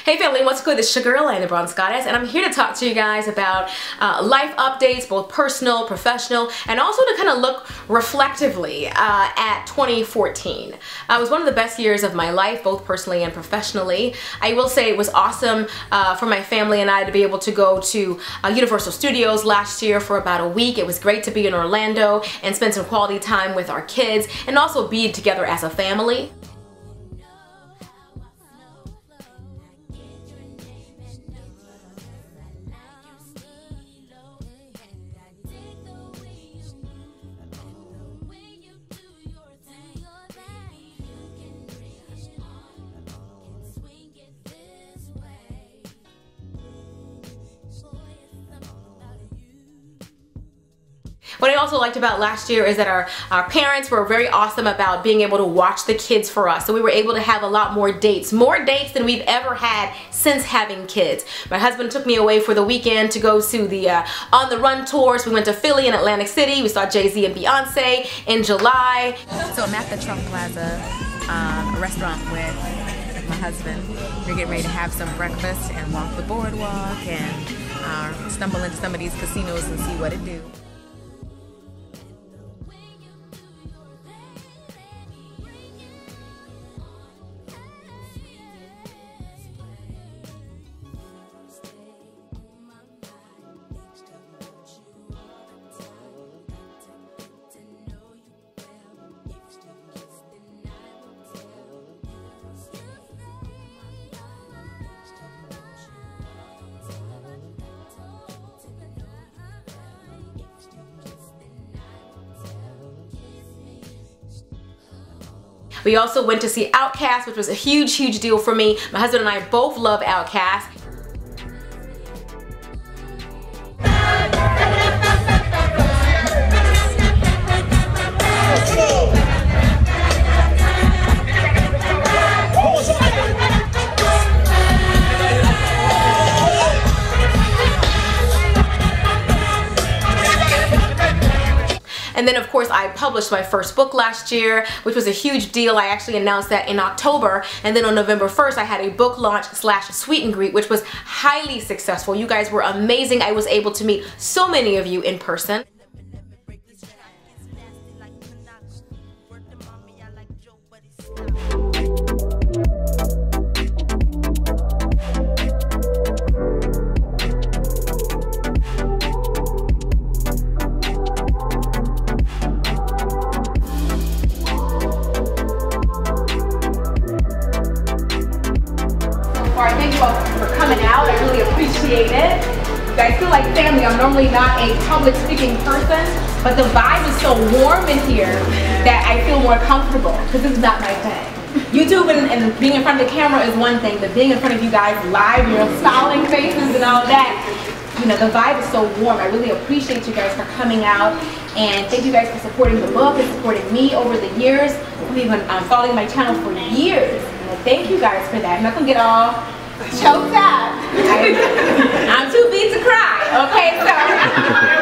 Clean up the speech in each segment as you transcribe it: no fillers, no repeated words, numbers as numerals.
Hey family, what's good? It's your girl, the Bronze Goddess, and I'm here to talk to you guys about life updates, both personal, professional, and also to kind of look reflectively at 2014. It was one of the best years of my life, both personally and professionally. I will say it was awesome for my family and I to be able to go to Universal Studios last year for about a week. It was great to be in Orlando and spend some quality time with our kids and also be together as a family. What I also liked about last year is that our parents were very awesome about being able to watch the kids for us. So we were able to have a lot more dates than we've ever had since having kids. My husband took me away for the weekend to go to the On the Run tours. We went to Philly and Atlantic City. We saw Jay-Z and Beyonce in July. So I'm at the Trump Plaza restaurant with my husband. We're getting ready to have some breakfast and walk the boardwalk and stumble into some of these casinos and see what it do. We also went to see Outkast, which was a huge deal for me. My husband and I both love Outkast. And then of course I published my first book last year, which was a huge deal. I actually announced that in October, and then on November 1st I had a book launch / sweet and greet, which was highly successful. You guys were amazing. I was able to meet so many of you in person. Thank you all for coming out. I really appreciate it. You guys feel like family. I'm normally not a public speaking person, but the vibe is so warm in here that I feel more comfortable because this is not my thing. YouTube and being in front of the camera is one thing, but being in front of you guys live, smiling faces and all that, the vibe is so warm. I really appreciate you guys for coming out, and thank you guys for supporting the book and supporting me over the years. You've been following my channel for years. Thank you guys for that. I'm not gonna get all choked up. I'm too beat to cry. Okay, so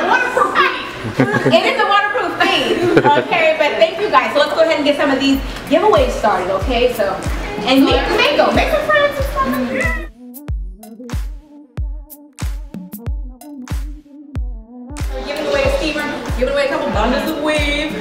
waterproof feed. It is a waterproof feed. Okay, but thank you guys. So let's go ahead and get some of these giveaways started. Okay, so and make some friends or something. We're giving away a steamer. Giving away a couple bundles of weave.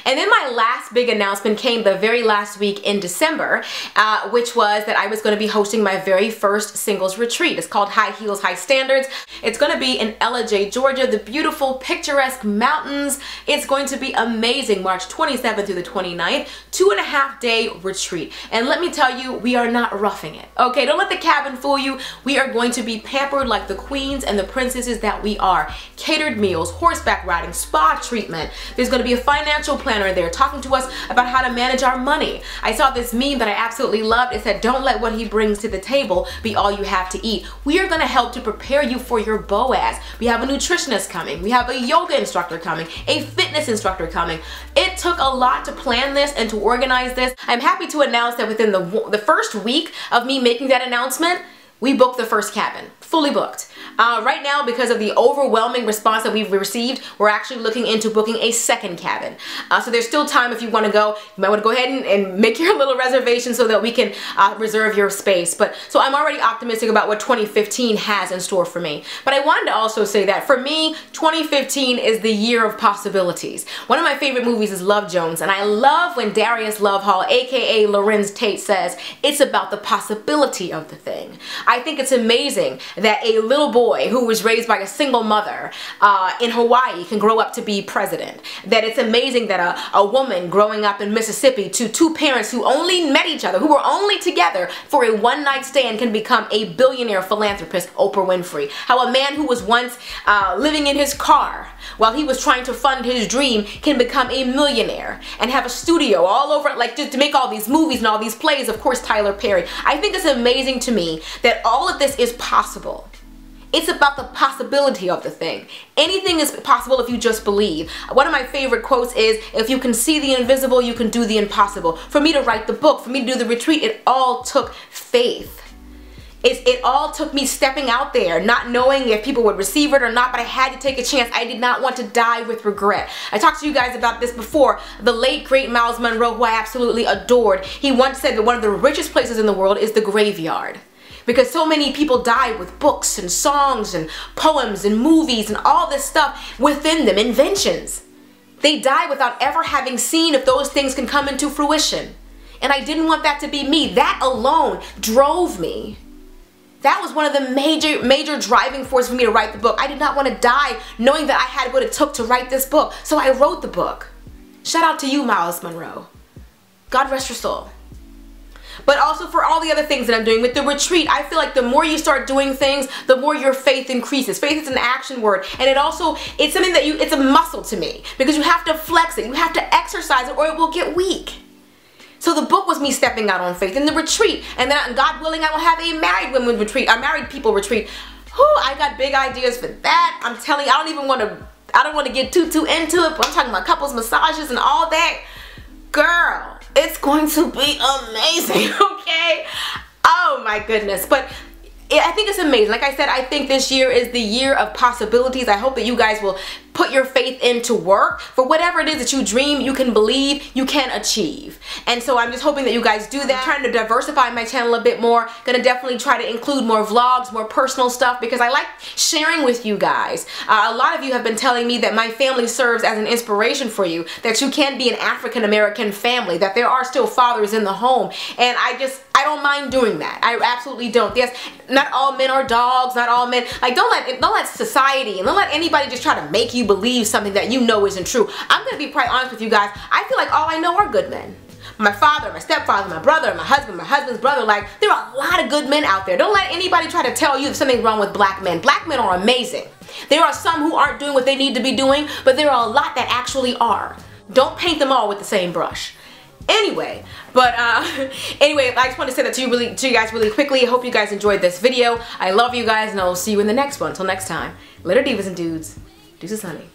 And then my last big announcement came the very last week in December, which was that I was going to be hosting my very first singles retreat. It's called High Heels, High Standards. It's going to be in LJ, Georgia, the beautiful, picturesque mountains. It's going to be amazing. March 27th through the 29th, 2.5-day retreat. And let me tell you, we are not roughing it. Okay, don't let the cabin fool you. We are going to be pampered like the queens and the princesses that we are. Catered meals, horseback riding, spa treatment. There's going to be a financial planner there talking to us about how to manage our money. I saw this meme that I absolutely loved. It said, don't let what he brings to the table be all you have to eat. We are going to help to prepare you for your Boaz. We have a nutritionist coming. We have a yoga instructor coming, a fitness instructor coming. It took a lot to plan this and to organize this. I'm happy to announce that within the first week of me making that announcement, we booked the first cabin, fully booked. Right now, because of the overwhelming response that we've received, we're actually looking into booking a second cabin. So there's still time if you want to go. You might want to go ahead and make your little reservation so that we can reserve your space. So I'm already optimistic about what 2015 has in store for me. But I wanted to also say that for me, 2015 is the year of possibilities. One of my favorite movies is Love Jones, and I love when Darius Lovehall, aka Lorenz Tate, says it's about the possibility of the thing. I think it's amazing that a little boy who was raised by a single mother in Hawaii can grow up to be president. That it's amazing that a woman growing up in Mississippi to two parents who only met each other, who were only together for a one-night stand, can become a billionaire philanthropist, Oprah Winfrey. How a man who was once living in his car while he was trying to fund his dream can become a millionaire and have a studio all over, like, just to make all these movies and all these plays. Of course, Tyler Perry. I think it's amazing to me that all of this is possible. It's about the possibility of the thing. Anything is possible if you just believe. One of my favorite quotes is, if you can see the invisible, you can do the impossible. For me to write the book, for me to do the retreat, it all took faith. It all took me stepping out there, not knowing if people would receive it or not, but I had to take a chance. I did not want to die with regret. I talked to you guys about this before. The late, great Miles Monroe, who I absolutely adored, he once said that one of the richest places in the world is the graveyard. Because so many people died with books and songs and poems and movies and all this stuff within them, inventions. They die without ever having seen if those things can come into fruition. And I didn't want that to be me. That alone drove me. That was one of the major driving forces for me to write the book. I did not want to die knowing that I had what it took to write this book. So I wrote the book. Shout out to you, Miles Monroe. God rest your soul. But also for all the other things that I'm doing with the retreat, I feel like the more you start doing things, the more your faith increases. Faith is an action word, and it's something that it's a muscle to me, because you have to flex it, you have to exercise it, or it will get weak. So the book was me stepping out on faith, in the retreat, and then God willing, I will have a married women retreat, a married people retreat. Whew, I got big ideas for that. I'm telling you, I don't want to get too into it, but I'm talking about couples massages and all that. Girl, it's going to be amazing, okay? Oh my goodness. But I think it's amazing. Like I said, I think this year is the year of possibilities. I hope that you guys will put your faith into work. For whatever it is that you dream, you can believe, you can achieve. And so I'm just hoping that you guys do that. I'm trying to diversify my channel a bit more. Gonna definitely try to include more vlogs, more personal stuff, because I like sharing with you guys. A lot of you have been telling me that my family serves as an inspiration for you, that you can be an African-American family, that there are still fathers in the home. And I don't mind doing that. I absolutely don't. Yes, not all men are dogs, not all men. Like, don't let society and don't let anybody just try to make you believe something that you know isn't true. I'm going to be quite honest with you guys. I feel like all I know are good men. My father, my stepfather, my brother, my husband's brother. Like, there are a lot of good men out there. Don't let anybody try to tell you there's something wrong with black men. Black men are amazing. There are some who aren't doing what they need to be doing, but there are a lot that actually are. Don't paint them all with the same brush. Anyway, I just want to say that to you guys really quickly. I hope you guys enjoyed this video. I love you guys, and I will see you in the next one. Until next time, later, divas and dudes. Deuces, honey.